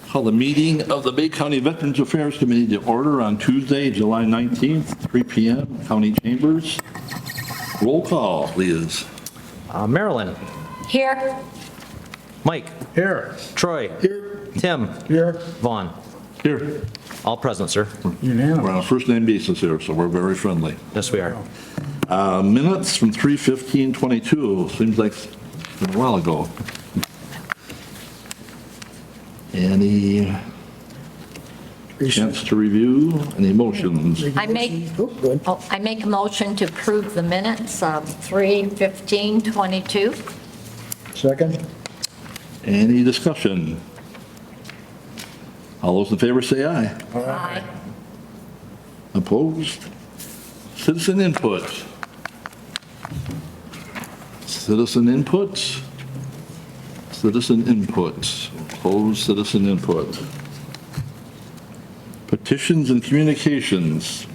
Call the meeting of the Bay County Veterans Affairs Committee to order on Tuesday, July 19th, 3 p.m., County Chambers. Roll call, please. Marilyn. Here. Mike. Here. Troy. Here. Tim. Here. Vaughn. Here. All present, sir. Unanimous. We're on a first name basis here, so we're very friendly. Yes, we are. Minutes from 3/15/22, seems like it's been a while ago. Any chance to review? Any motions? I make a motion to approve the minutes of 3/15/22. Second? Any discussion? All those in favor say aye. Aye. Opposed? Citizen input. Citizen input. Citizen input. Opposed citizen input. Petitions and communications.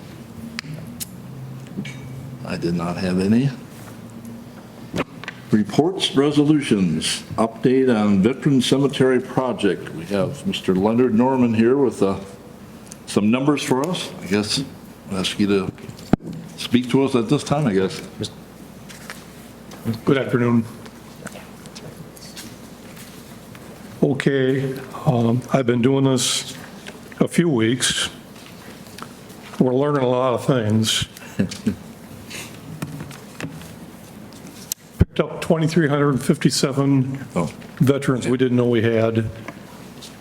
I did not have any. Reports, resolutions, update on Veteran Cemetery project. We have Mr. Leonard Norman here with some numbers for us. I guess I'll ask you to speak to us at this time, I guess. Good afternoon. Okay, I've been doing this a few weeks. We're learning a lot of things. Picked up 2,357 veterans we didn't know we had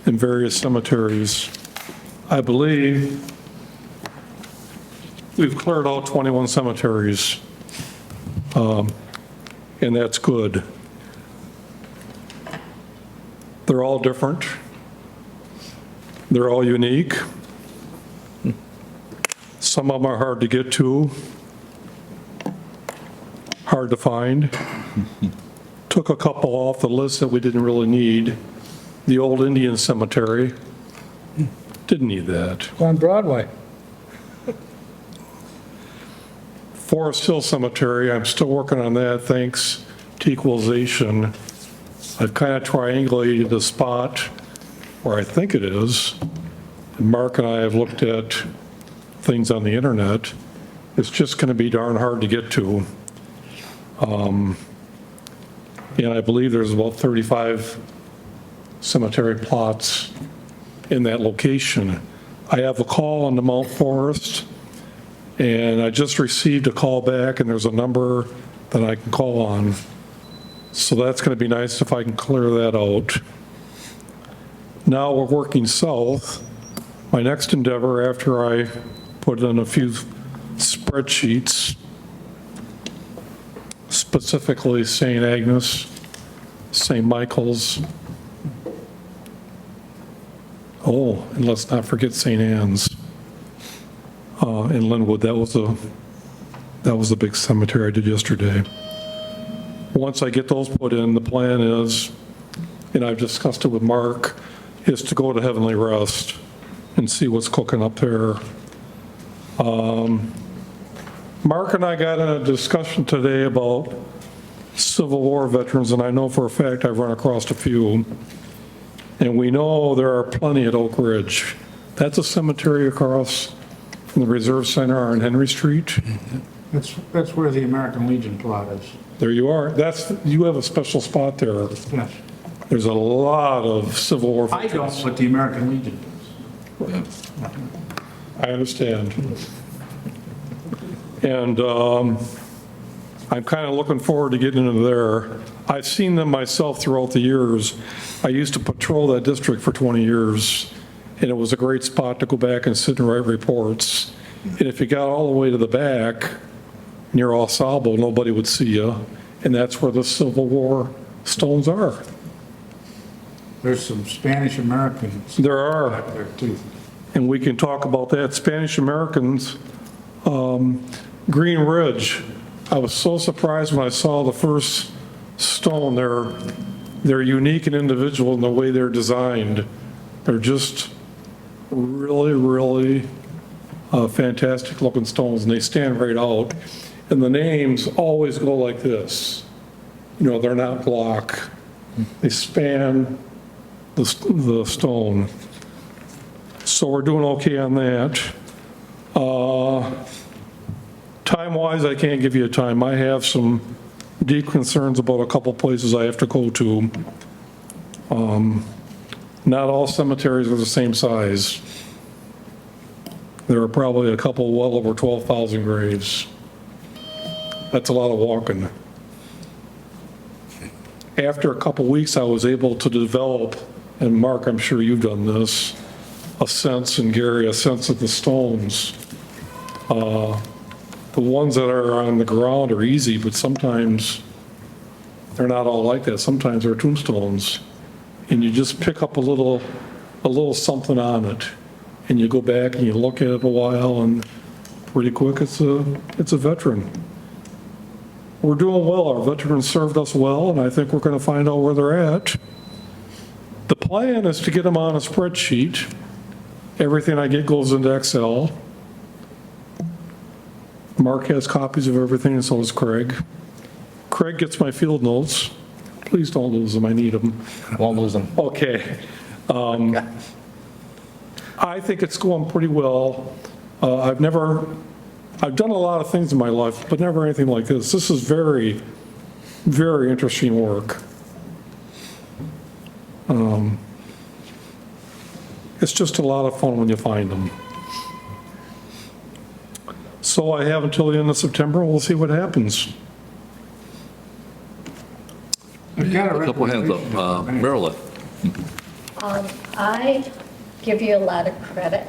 in various cemeteries. I believe we've cleared out 21 cemeteries, and that's good. They're all different. They're all unique. Some of them are hard to get to, hard to find. Took a couple off the list that we didn't really need. The old Indian Cemetery, didn't need that. On Broadway. Forest Hill Cemetery, I'm still working on that, thanks to equalization. I've kind of triangulated the spot where I think it is. And Mark and I have looked at things on the internet. It's just going to be darn hard to get to. And I believe there's about 35 cemetery plots in that location. I have a call on the Mount Forest, and I just received a call back, and there's a number that I can call on. So that's going to be nice if I can clear that out. Now we're working south. My next endeavor, after I put in a few spreadsheets, specifically St. Agnes, St. Michael's. Oh, and let's not forget St. Anne's in Linwood. That was a big cemetery I did yesterday. Once I get those put in, the plan is, and I've discussed it with Mark, is to go to Heavenly Rest and see what's cooking up there. Mark and I got in a discussion today about Civil War veterans, and I know for a fact I've run across a few. And we know there are plenty at Oak Ridge. That's a cemetery across from the Reserve Center on Henry Street. That's where the American Legion plot is. There you are. You have a special spot there. Yes. There's a lot of Civil War I veterans. don't, but the American Legion does. I understand. And I'm kind of looking forward to getting into there. I've seen them myself throughout the years. I used to patrol that district for 20 years, and it was a great spot to go back and sit and write reports. And if you got all the way to the back, near All Salvo, nobody would see you, and that's where the Civil War stones are. There's some Spanish Americans There are. there too. And we can talk about that. Spanish Americans, Green Ridge. I was so surprised when I saw the first stone. They're unique and individual in the way they're designed. They're just really, really fantastic looking stones, and they stand right out. And the names always go like this. You know, they're not block. They span the stone. So we're doing okay on that. Time-wise, I can't give you a time. I have some deep concerns about a couple places I have to go to. Not all cemeteries are the same size. There are probably a couple well over 12,000 graves. That's a lot of walking. After a couple weeks, I was able to develop, and Mark, I'm sure you've done this, a sense, and Gary, a sense of the stones. The ones that are on the ground are easy, but sometimes they're not all like that. Sometimes they're tombstones. And you just pick up a little something on it. And you go back and you look at it a while, and pretty quick it's a veteran. We're doing well. Our veterans served us well, and I think we're going to find out where they're at. The plan is to get them on a spreadsheet. Everything I get goes into Excel. Mark has copies of everything, and so does Craig. Craig gets my field notes. Please don't lose them, I need them. Won't lose them. Okay. I think it's going pretty well. I've done a lot of things in my life, but never anything like this. This is very, very interesting work. It's just a lot of fun when you find them. So I have until the end of September. We'll see what happens. I've got A couple hands up. Marilyn? I give you a lot of credit.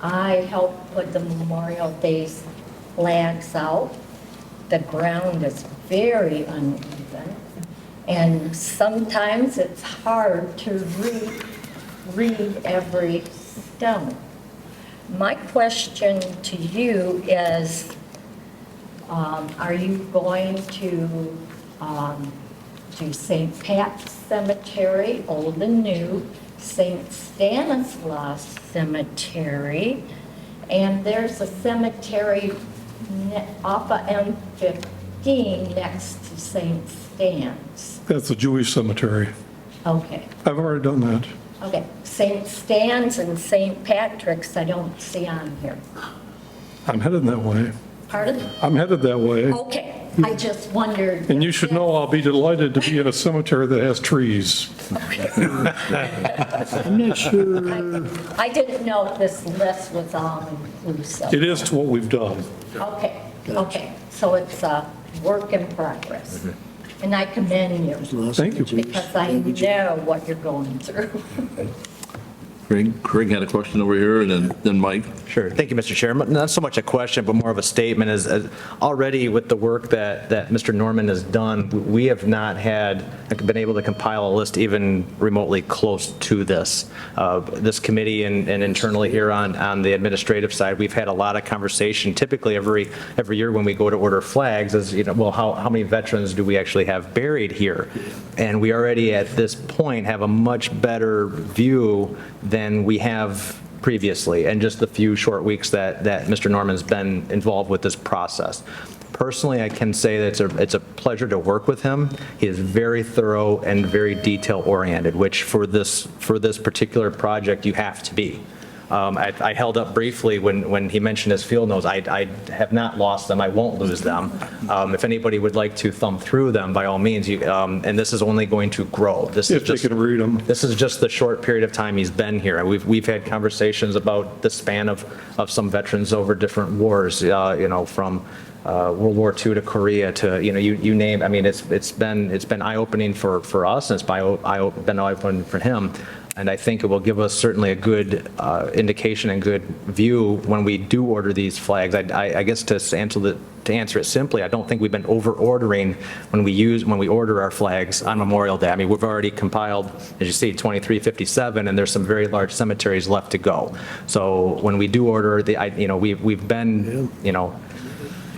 I helped put the Memorial Day's flags out. The ground is very uneven, and sometimes it's hard to read every stone. My question to you is, are you going to do St. Pat's Cemetery, old and new, St. Stanislaus Cemetery, and there's a cemetery off of M15 next to St. Stan's? That's a Jewish cemetery. Okay, I've already done that. okay. St. Stan's and St. Patrick's I don't see on here. I'm headed that way. Pardon? I'm headed that way. Okay, I just wondered. And you should know I'll be delighted to be in a cemetery that has trees. I'm not sure. I didn't know if this list was all inclusive. It is to what we've done. Okay, okay, so it's a work in progress. And I commend you Thank you. because I know what you're going through. Craig had a question over here, and then Mike. Sure. Thank you, Mr. Chair. Not so much a question, but more of a statement. As already with the work that Mr. Norman has done, we have not been able to compile a list even remotely close to this. This committee and internally here on the administrative side, we've had a lot of conversation. Typically, every year when we go to order flags, is well, how many veterans do we actually have buried here? And we already at this point have a much better view than we have previously, and just the few short weeks that Mr. Norman's been involved with this process. Personally, I can say that it's a pleasure to work with him. He is very thorough and very detail-oriented, which for this particular project, you have to be. I held up briefly when he mentioned his field notes. I have not lost them. I won't lose them. If anybody would like to thumb through them, by all means, and this is only going to grow. This is If they can read them. This is just the short period of time he's been here. We've had conversations about the span of some veterans over different wars, from World War II to Korea to, you name. I mean, it's been eye-opening for us, and it's been eye-opening for him. And I think it will give us certainly a good indication and good view when we do order these flags. I guess to answer it simply, I don't think we've been over-ordering when we order our flags on Memorial Day. I mean, we've already compiled, as you see, 2357, and there's some very large cemeteries left to go. So when we do order, we've been,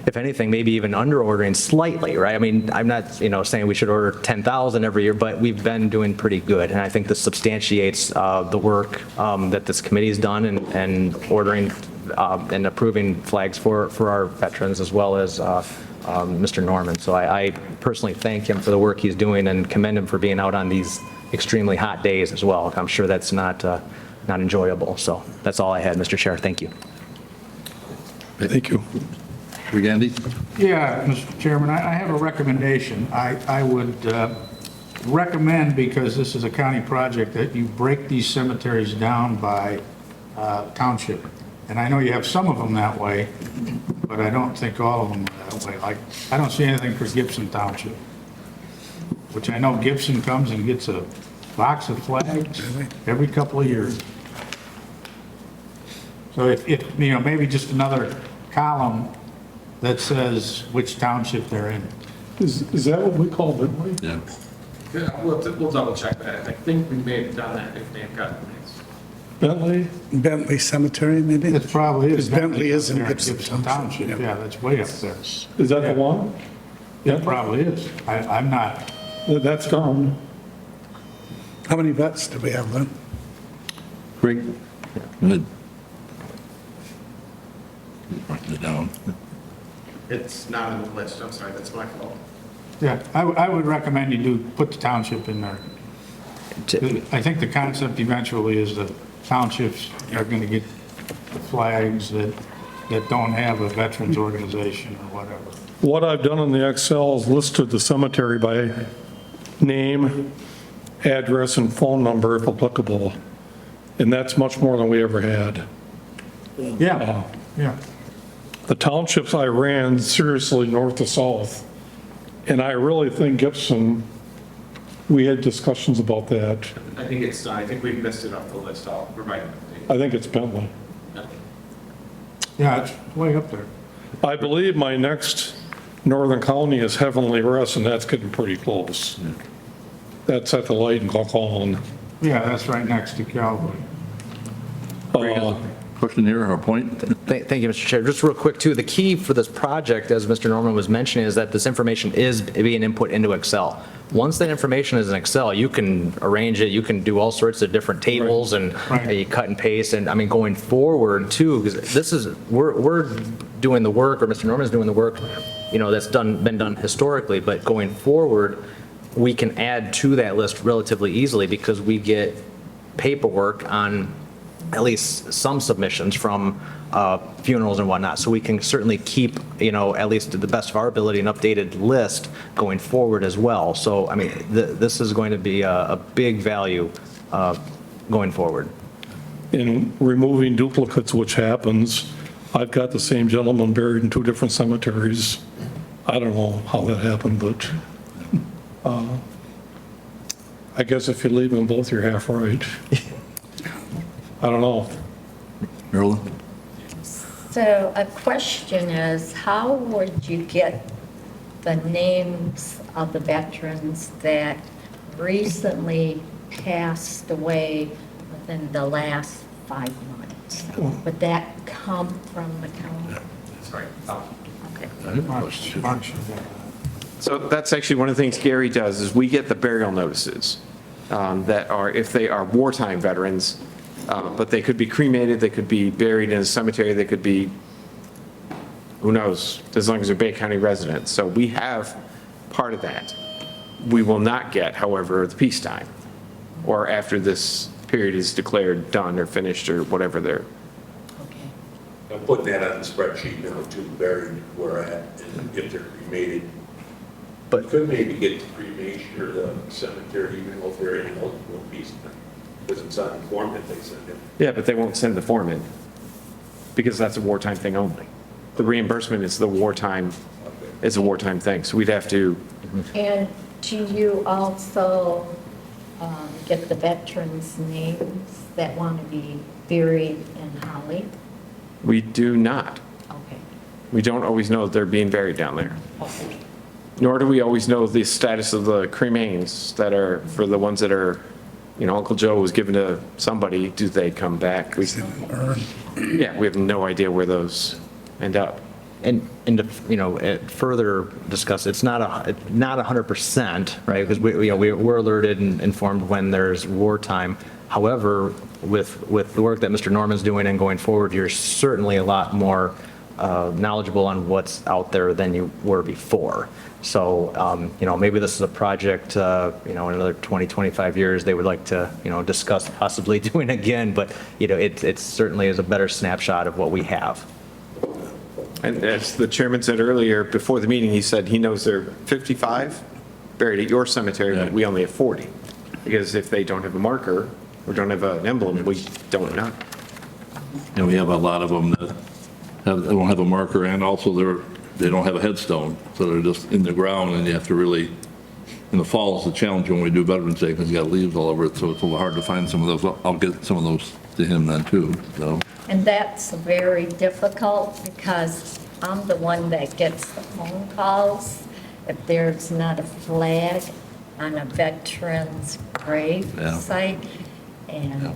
if anything, maybe even under ordering slightly, right? I mean, I'm not, saying we should order 10,000 every year, but we've been doing pretty good. And I think this substantiates the work that this committee's done and ordering and approving flags for our veterans, as well as Mr. Norman. So I personally thank him for the work he's doing and commend him for being out on these extremely hot days as well. I'm sure that's not enjoyable. So that's all I had, Mr. Chair. Thank you. Thank you. Andy? Yeah, Mr. Chairman, I have a recommendation. I would recommend, because this is a county project, that you break these cemeteries down by township. And I know you have some of them that way, but I don't think all of them are that way. Like, I don't see anything for Gibson Township, which I know Gibson comes and gets a box of flags every couple of years. So if you know, maybe just another column that says which township they're in. Is that what we call Bentley? Yeah. Yeah, we'll double check that. I think we may have done that if they've got things. Bentley? Bentley Cemetery, maybe? It probably is. Because Bentley is in There Gibson Township. Township. Yeah, that's way up there. Is that the one? It probably is. I'm not. That's done. How many vets do we have then? Greg? Good. Writing it down. It's not on the list, I'm sorry, that's my fault. Yeah, I would recommend you put the township in there. I think the concept eventually is the townships are going to get the flags that don't have a veterans organization or whatever. What I've done in the Excel is listed the cemetery by name, address, and phone number if applicable. And that's much more than we ever had. Yeah, yeah. The townships I ran seriously north to south. And I really think Gibson, we had discussions about that. I think it's done, I think we've missed it off the list, I'll provide an I think it's Bentley. update. Yeah, it's way up there. I believe my next northern county is Heavenly Rest, and that's getting pretty close. That's at the light in Glencoe. Yeah, that's right next to Calvary. Question here or point? Thank you, Mr. Chair. Just real quick, too, the key for this project, as Mr. Norman was mentioning, is that this information is being input into Excel. Once that information is in Excel, you can arrange it, you can do all sorts of different tables and Right. you cut and paste. And I mean, going forward, too, because this is, we're doing the work, or Mr. Norman's doing the work, you know, that's been done historically, but going forward, we can add to that list relatively easily because we get paperwork on at least some submissions from funerals and whatnot. So we can certainly keep, you know, at least to the best of our ability, an updated list going forward as well. So, I mean, this is going to be a big value going forward. In removing duplicates, which happens, I've got the same gentleman buried in two different cemeteries. I don't know how that happened, but I guess if you leave them both, you're half right. I don't know. Marilyn? So a question is, how would you get the names of the veterans that recently passed away within the last 5 months? Would that come from the county? That's right. Okay. I have a question. So that's actually one of the things Gary does, is we get the burial notices that are, if they are wartime veterans, but they could be cremated, they could be buried in a cemetery, they could be, who knows, as long as they're Bay County residents. So we have part of that. We will not get, however, the peacetime, or after this period is declared done or finished or whatever they're. Okay. I'm putting that on the spreadsheet now too, buried where at, and if they're cremated. But- You could maybe get the cremation or the cemetery, even though they're ineligible piece, because it's on the form that they send in. Yeah, but they won't send the form in, because that's a wartime thing only. The reimbursement is the wartime, is a wartime thing, so we'd have to, And do you also get the veterans' names that want to be buried in Holly? we do not. Okay. We don't always know that they're being buried down there. Okay. Nor do we always know the status of the cremains that are, for the ones that are, you know, Uncle Joe was given to somebody, do they come back? Yeah, we have no idea where those end up. And to, you know, further discuss, it's not 100%, right? Because we're alerted and informed when there's wartime. However, with the work that Mr. Norman's doing and going forward, you're certainly a lot more knowledgeable on what's out there than you were before. So, maybe this is a project, in another 20, 25 years, they would like to, discuss possibly doing again, but, it certainly is a better snapshot of what we have. And as the chairman said earlier, before the meeting, he said he knows there are 55 buried at your cemetery, but we only have 40. Because if they don't have a marker or don't have an emblem, we don't know. And we have a lot of them that don't have a marker, and also they don't have a headstone, so they're just in the ground, and you have to really, in the fall, it's a challenge when we do Veterans Day, because you got leaves all over it, so it's a little hard to find some of those. I'll get some of those to him then, too, so. And that's very difficult because I'm the one that gets the phone calls if there's not a flag on a veteran's grave Yeah. site. And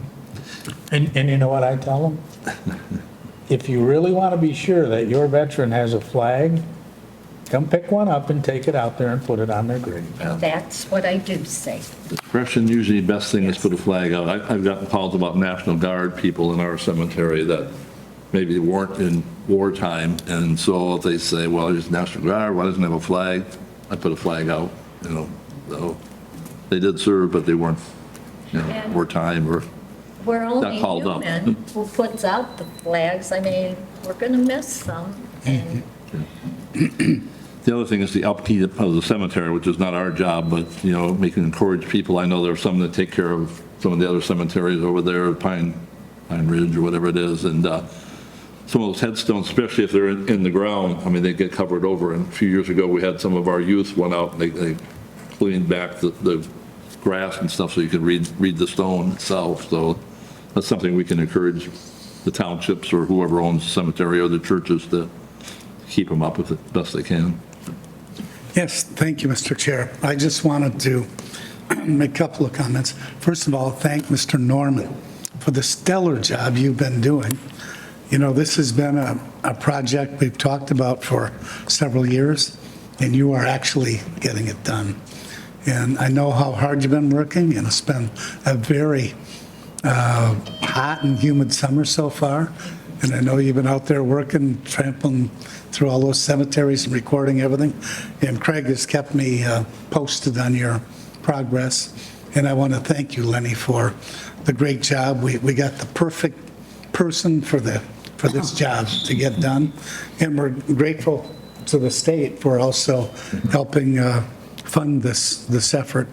And you know what I tell them? If you really want to be sure that your veteran has a flag, come pick one up and take it out there and put it on their grave. that's what I do say. Discretion, usually the best thing is put a flag out. I've gotten calls about National Guard people in our cemetery that maybe weren't in wartime, and so if they say, well, it's National Guard, why doesn't it have a flag? I put a flag out, so they did serve, but they weren't, And- wartime or, We're only called up. human who puts out the flags. I mean, we're going to miss some. And the other thing is the upkeep of the cemetery, which is not our job, but, we can encourage people. I know there are some that take care of some of the other cemeteries over there, Pine Ridge or whatever it is, and some of those headstones, especially if they're in the ground, I mean, they get covered over. And a few years ago, we had some of our youth went out and they cleaned back the grass and stuff so you could read the stone itself. So that's something we can encourage the townships or whoever owns the cemetery or the churches to keep them up with it best they can. Yes, thank you, Mr. Chair. I just wanted to make a couple of comments. First of all, thank Mr. Norman for the stellar job you've been doing. This has been a project we've talked about for several years, and you are actually getting it done. And I know how hard you've been working, and it's been a very hot and humid summer so far. And I know you've been out there working, trampling through all those cemeteries and recording everything. And Craig has kept me posted on your progress. And I want to thank you, Lenny, for the great job. We got the perfect person for this job to get done. And we're grateful to the state for also helping fund this effort.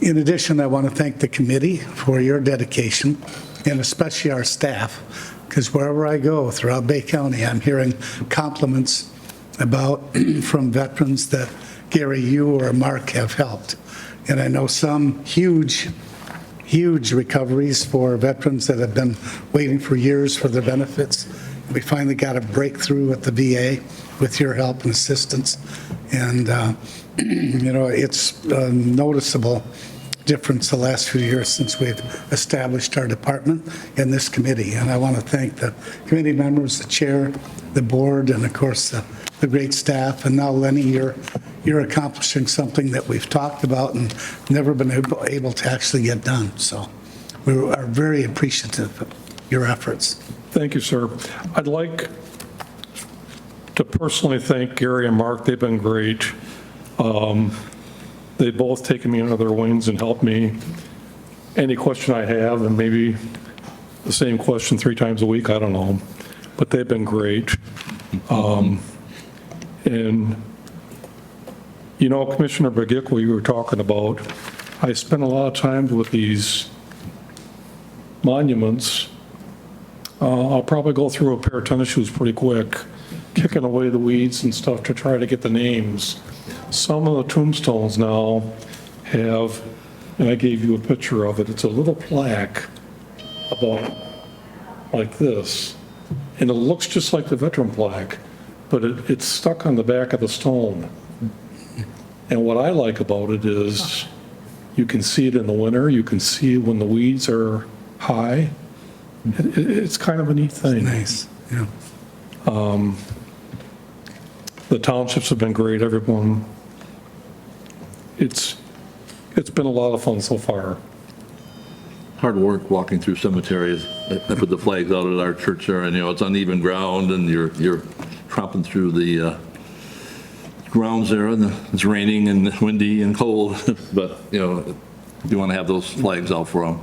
In addition, I want to thank the committee for your dedication, and especially our staff, because wherever I go throughout Bay County, I'm hearing compliments from veterans that, Gary, you or Mark have helped. And I know some huge recoveries for veterans that have been waiting for years for their benefits. We finally got a breakthrough at the VA with your help and assistance. And, it's a noticeable difference the last few years since we've established our department and this committee. And I want to thank the committee members, the chair, the board, and of course, the great staff. And now, Lenny, you're accomplishing something that we've talked about and never been able to actually get done. So we are very appreciative of your efforts. Thank you, sir. I'd like to personally thank Gary and Mark. They've been great. They've both taken me under their wings and helped me. Any question I have, and maybe the same question 3 times a week, I don't know. But they've been great. And, Commissioner Begich, you were talking about, I spend a lot of time with these monuments. I'll probably go through a pair of tennis shoes pretty quick, kicking away the weeds and stuff to try to get the names. Some of the tombstones now have, and I gave you a picture of it, it's a little plaque about like this, and it looks just like the veteran plaque, but it's stuck on the back of the stone. And what I like about it is you can see it in the winter, you can see it when the weeds are high. It's kind of a neat thing. Nice, yeah. The townships have been great, everyone. It's been a lot of fun so far. Hard work walking through cemeteries. I put the flags out at our church there, and it's uneven ground, and you're tromping through the grounds there, and it's raining and windy and cold, but, you want to have those flags out for them.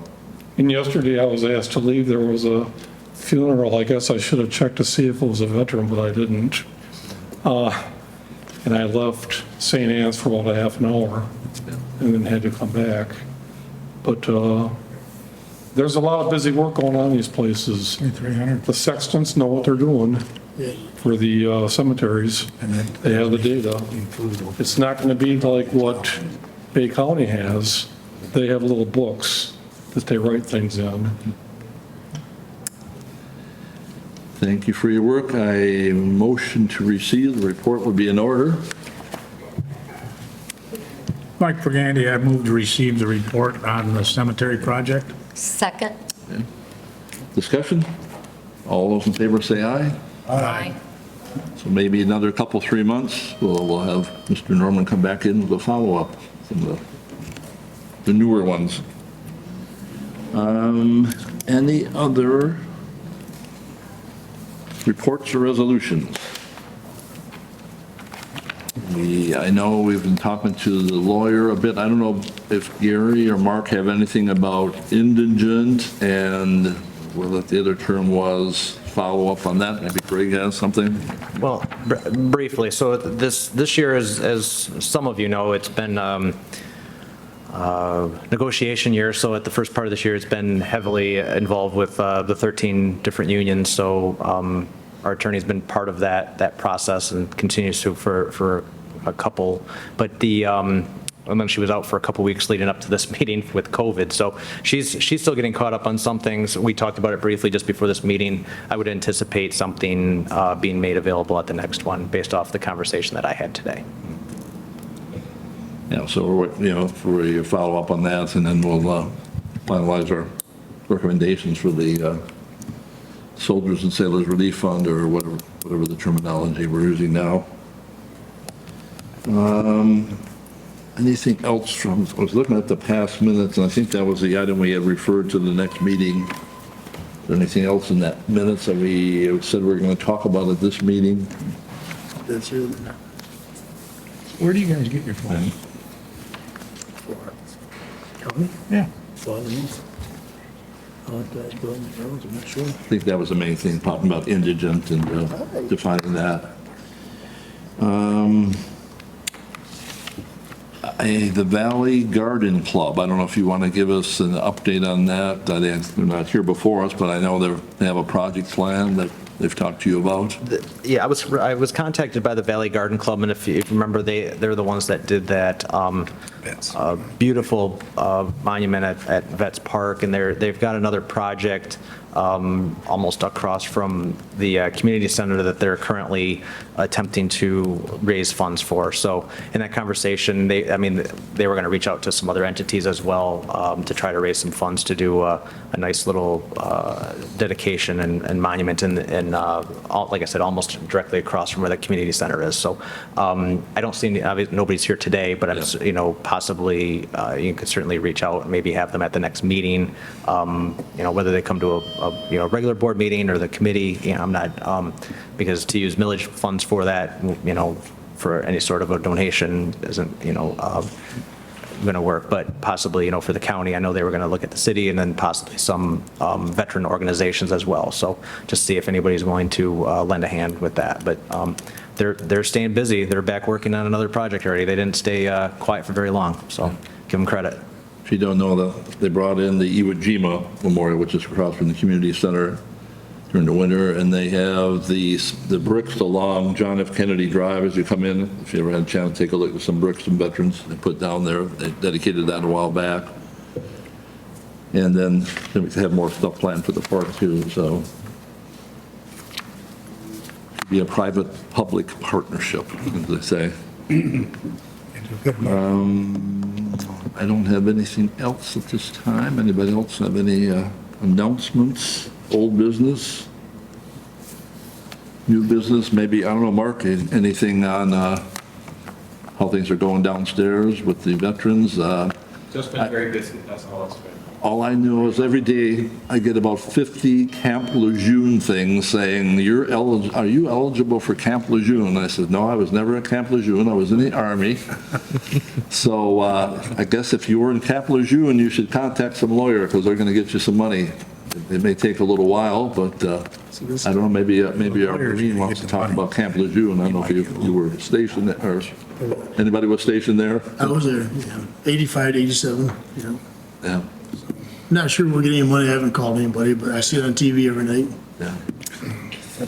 And yesterday I was asked to leave. There was a funeral. I guess I should have checked to see if it was a veteran, but I didn't. And I left St. Anne's for about a half an hour and then had to come back. But there's a lot of busy work going on in these places. 300. The sextons know what they're doing for the cemeteries. They have the data. It's not going to be like what Bay County has. They have little books that they write things in. Thank you for your work. I motion to receive the report would be in order. Mike Burgandy, I move to receive the report on the cemetery project. Second? Discussion? All those in favor say aye. Aye. So maybe another couple, 3 months, we'll have Mr. Norman come back in with a follow-up, some of the newer ones. Any other reports or resolutions? I know we've been talking to the lawyer a bit. I don't know if Gary or Mark have anything about indigent and what the other term was, follow up on that. Maybe Greg has something. Well, briefly, so this year, as some of you know, it's been negotiation year. So at the first part of this year, it's been heavily involved with the 13 different unions. So our attorney's been part of that process and continues to for a couple. But and then she was out for a couple weeks leading up to this meeting with COVID. So she's still getting caught up on some things. We talked about it briefly just before this meeting. I would anticipate something being made available at the next one based off the conversation that I had today. Yeah, so, for your follow-up on that, and then we'll finalize our recommendations for the Soldiers and Sailors Relief Fund, or whatever the terminology we're using now. Anything else I was looking at the past minutes, and I think that was the item we had referred to the next meeting. Is there anything else in that minutes that we said we were going to talk about at this meeting? That's it. Where do you guys get your phone? County? Yeah. Well, I don't know. I'll have to ask Bill and Charles, I'm not sure. I think that was the main thing, talking about indigent and defining that. The Valley Garden Club, I don't know if you want to give us an update on that. They're not here before us, but I know they have a project plan that they've talked to you about. Yeah, I was contacted by the Valley Garden Club, and if you remember, they're the ones that did that beautiful monument at Vets Park, and they've got another project almost across from the community center that they're currently attempting to raise funds for. So in that conversation, they were going to reach out to some other entities as well to try to raise some funds to do a nice little dedication and monument and like I said, almost directly across from where the community center is. So I don't see nobody's here today, but possibly you could certainly reach out and maybe have them at the next meeting. Whether they come to a regular board meeting or the committee, I'm not because to use millage funds for that, for any sort of a donation isn't going to work, but possibly, for the county, I know they were going to look at the city and then possibly some veteran organizations as well. So just see if anybody's willing to lend a hand with that. But they're staying busy. They're back working on another project already. They didn't stay quiet for very long, so give them credit. If you don't know, they brought in the Iwo Jima Memorial, which is across from the community center during the winter, and they have the bricks along John F. Kennedy Drive as you come in. If you ever had a chance to take a look at some bricks some veterans they put down there, they dedicated that a while back. And then we have more stuff planned for the park too, so. Be a private-public partnership, as they say. I don't have anything else at this time. Anybody else have any announcements? Old business? New business? Maybe, I don't know, Mark, anything on how things are going downstairs with the veterans? Just been very busy, that's all it's been. all I know is every day I get about 50 Camp Lejeune things saying, are you eligible for Camp Lejeune? I said, no, I was never at Camp Lejeune. I was in the Army. So I guess if you were in Camp Lejeune, you should contact some lawyer because they're going to get you some money. It may take a little while, but I don't know, maybe our Marine wants to talk about Camp Lejeune. I don't know if you were stationed there, or anybody was stationed there? I was there, yeah, 85 to 87, you know. Yeah, Not sure we're getting any money, I haven't called anybody, but I see it on TV every night. yeah.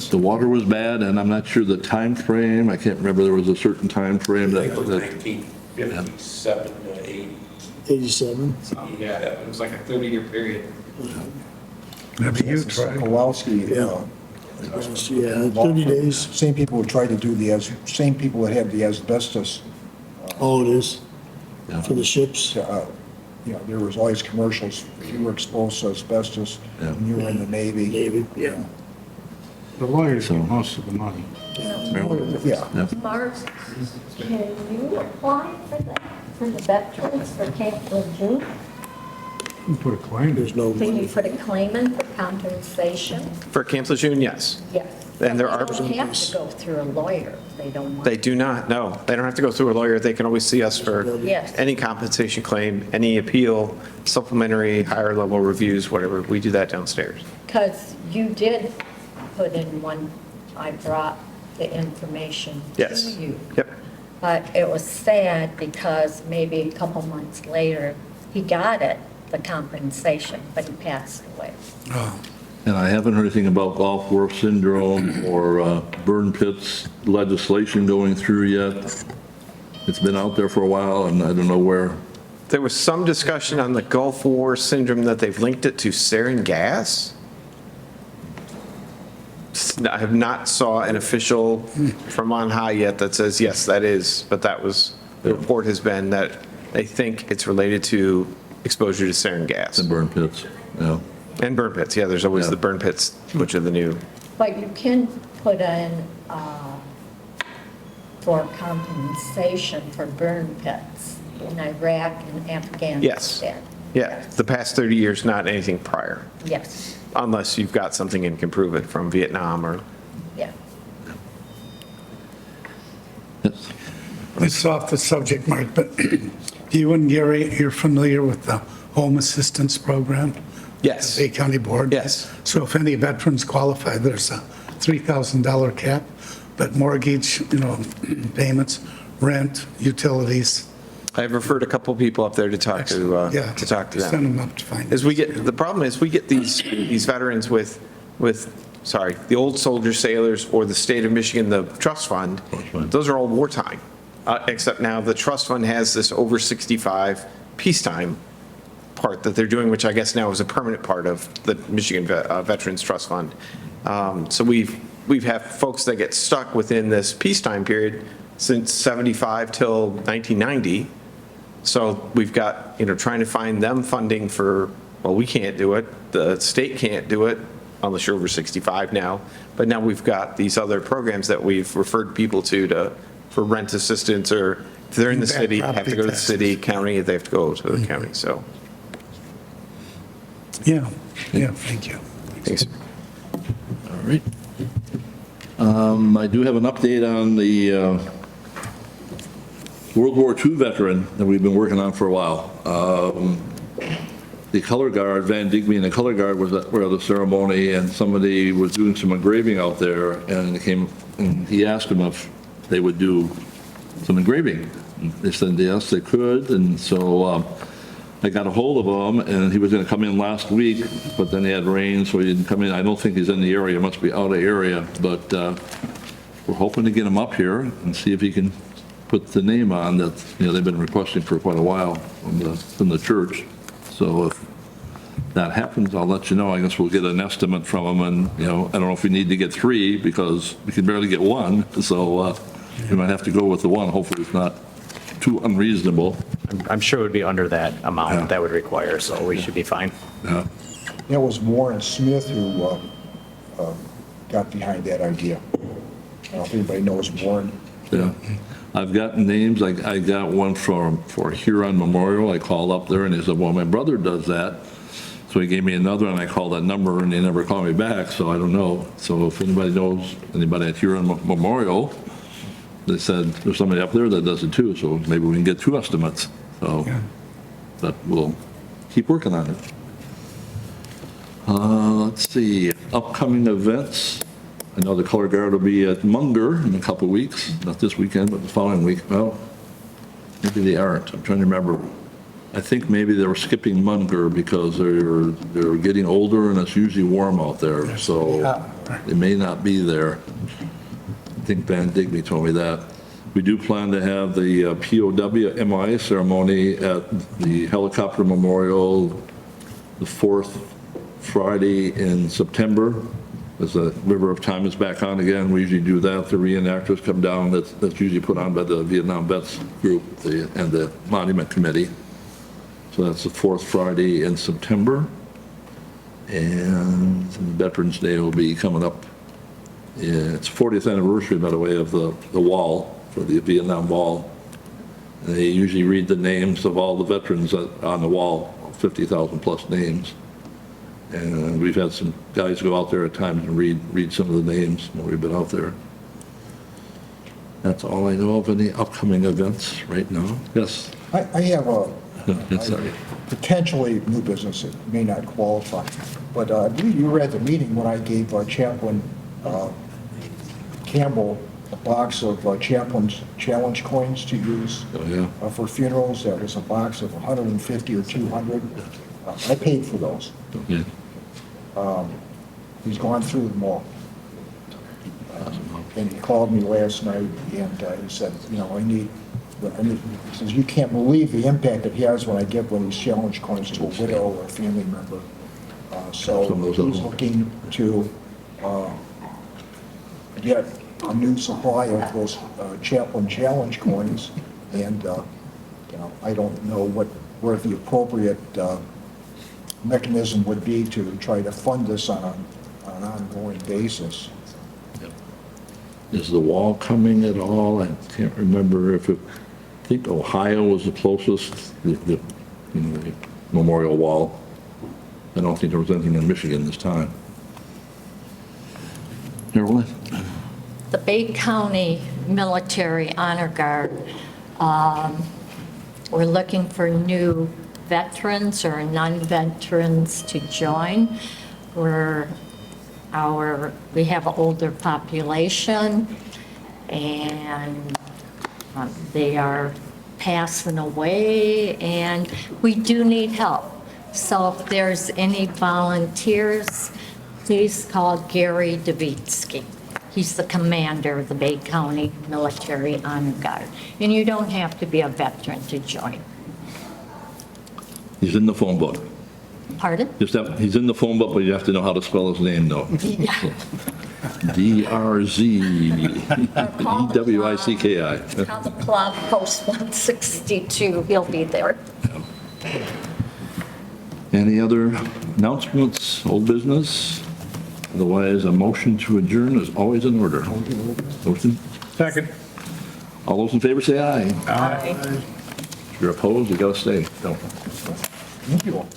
The water was bad, and I'm not sure the time frame. I can't remember, there was a certain time frame I think it was that 1957 to 80. 87. Yeah, it was like a 30-year period. Maybe you tried. Kowalski, Yeah, 30 days. same people who tried to do same people that had the asbestos, Oh, it is, Yeah. for the ships. you know, there was always commercials, if you were exposed to asbestos, Yeah. and you were in the Navy. Navy, yeah. The lawyers get most of the money. Yeah, Mark, can you apply for that, for the veterans for Camp Lejeune? You put a claim. There's no Can you money. put a claim in for compensation? For Camp Lejeune, yes. Yes. And there are- They don't have to go through a lawyer. They don't want. They do not, no. They don't have to go through a lawyer. They can always see us for Yes. any compensation claim, any appeal, supplementary, higher level reviews, whatever. We do that downstairs. Because you did put in one, I brought the information to Yes. you. Yep. But it was sad because maybe a couple months later, he got it, the compensation, but he passed away. And I haven't heard anything about Gulf War syndrome or burn pits legislation going through yet. It's been out there for a while, and I don't know where. There was some discussion on the Gulf War syndrome that they've linked it to sarin gas. I have not saw an official from on high yet that says, yes, that is, but that was, the report has been that they think it's related to exposure to sarin gas. And burn pits, yeah. And burn pits, yeah, there's always Yeah. the burn pits, which are the new. But you can put in for compensation for burn pits in Iraq and Afghanistan. Yes. Yeah, the past 30 years, not anything prior, Yes, unless you've got something and can prove it from Vietnam or, yeah. Yes. It's off the subject, Mark, but you and Gary, you're familiar with the Home Assistance Program? yes, Bay County Board? yes. So if any veterans qualify, there's a $3,000 cap, but mortgage, payments, rent, utilities. I've referred a couple people up there to talk to, Yeah, to talk to them. Send them up to find. Is the problem is we get these veterans with, the old soldiers, sailors, or the state of Michigan, the trust fund, those are all wartime. Except now the trust fund has this over 65 peacetime part that they're doing, which I guess now is a permanent part of the Michigan Veterans Trust Fund. So we've had folks that get stuck within this peacetime period since 75 till 1990. So we've got, trying to find them funding for, well, we can't do it. The state can't do it unless you're over 65 now. But now we've got these other programs that we've referred people to for rent assistance, or if they're in the city, have to go to the city, county, they have to go to the county, so. Yeah, thank you. Thanks. All right. I do have an update on the World War II veteran that we've been working on for a while. The color guard, Van Digby and the color guard were at the ceremony, and somebody was doing some engraving out there, and he asked them if they would do some engraving. They said yes, they could, and so I got a hold of him, and he was going to come in last week, but then he had rain, so he didn't come in. I don't think he's in the area, must be out of area, but we're hoping to get him up here and see if he can put the name on that, they've been requesting for quite a while from the church. So if that happens, I'll let you know. I guess we'll get an estimate from him, and, I don't know if we need to get 3, because we can barely get 1, so we might have to go with the 1. Hopefully it's not too unreasonable. I'm sure it would be under that Yeah. amount that would require, so we should be fine. Yeah. it was Warren Smith who got behind that idea. I don't know if anybody knows Warren. Yeah. I've got names. I got one for Huron Memorial. I called up there and he said, well, my brother does that. So he gave me another, and I called that number, and they never called me back, so I don't know. So if anybody knows, anybody at Huron Memorial, they said there's somebody up there that does it too, so maybe we can get 2 estimates. So, but we'll keep working on it. Let's see, upcoming events. I know the color guard will be at Munger in a couple of weeks, not this weekend, but the following week. Well, maybe they aren't. I'm trying to remember. I think maybe they were skipping Munger because they're getting older and it's usually warm out there, so they may not be there. I think Van Digby told me that. We do plan to have the POW MIA ceremony at the Helicopter Memorial the 4th Friday in September, as the River of Time is back on again. We usually do that. The reenactors come down. That's usually put on by the Vietnam Vets Group and the Monument Committee. So that's the 4th Friday in September. And Veterans Day will be coming up. It's 40th anniversary, by the way, of the wall, for the Vietnam Wall. And they usually read the names of all the veterans on the wall, 50,000 plus names. And we've had some guys go out there at times and read some of the names when we've been out there. That's all I know of any upcoming events right now. Yes? I have Yes, sorry. potentially new business, it may not qualify, but you were at the meeting when I gave Chaplain Campbell a box of Chaplain's Challenge coins to use Oh, yeah. for funerals. That was a box of 150 or 200. I paid for those. Yeah. He's gone through them all. And he called me last night and he said, you know, he says, you can't believe the impact it has when I give one of these challenge coins to a widow or a family member. So he's looking to get a new supply of those Chaplain Challenge coins. And, you know, I don't know where the appropriate mechanism would be to try to fund this on an ongoing basis. Is the wall coming at all? I can't remember I think Ohio was the closest, the memorial wall. I don't think there was anything in Michigan this time. Carolyn? The Bay County Military Honor Guard, we're looking for new veterans or non-veterans to join. We have an older population, and they are passing away, and we do need help. So if there's any volunteers, please call Gary Davitsky. He's the commander of the Bay County Military Honor Guard. And you don't have to be a veteran to join. He's in the phone book. Pardon? He's in the phone book, but you have to know how to spell his name, though. Yeah. D-R-Z-E-W-I-C-K-I. Call the club, post 162, he'll be there. Any other announcements, old business? Otherwise, a motion to adjourn is always in order. Motion? Second. All those in favor say aye. Aye. If you're opposed, you gotta stay. Don't. Thank you all.